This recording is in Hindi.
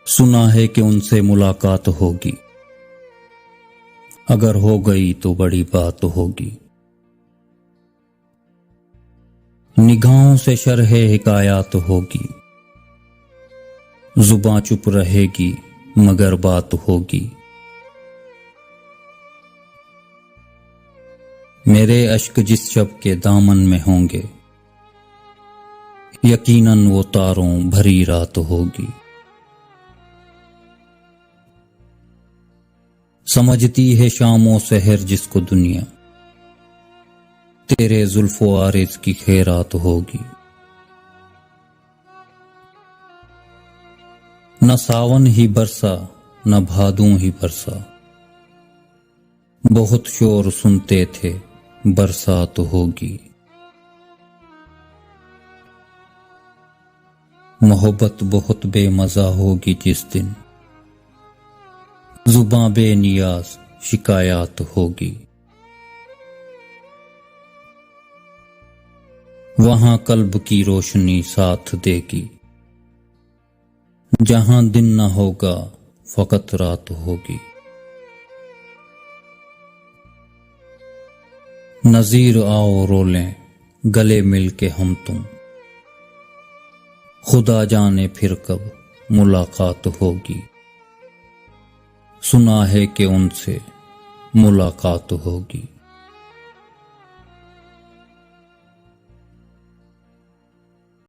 सुना है कि उनसे मुलाकात होगी, अगर हो गई तो बड़ी बात होगी। निगाहों से शरहे हिकायात होगी, जुबां चुप रहेगी मगर बात होगी। मेरे अश्क जिस शब के दामन में होंगे, यकीनन वो तारों भरी रात होगी। समझती है शामों सहर जिसको दुनिया, तेरे जुल्फो आरिज़ की खैरात होगी। न सावन ही बरसा न भादों ही बरसा, बहुत शोर सुनते थे बरसात होगी। मोहब्बत बहुत बेमज़ा होगी जिस दिन, जुबां बेनियाज शिकायत होगी। वहां कल्ब की रोशनी साथ देगी, जहां दिन न होगा फकत रात होगी। नज़ीर आओ रोलें गले मिल के हम तुम, खुदा जाने फिर कब मुलाकात होगी। सुना है कि उनसे मुलाकात होगी।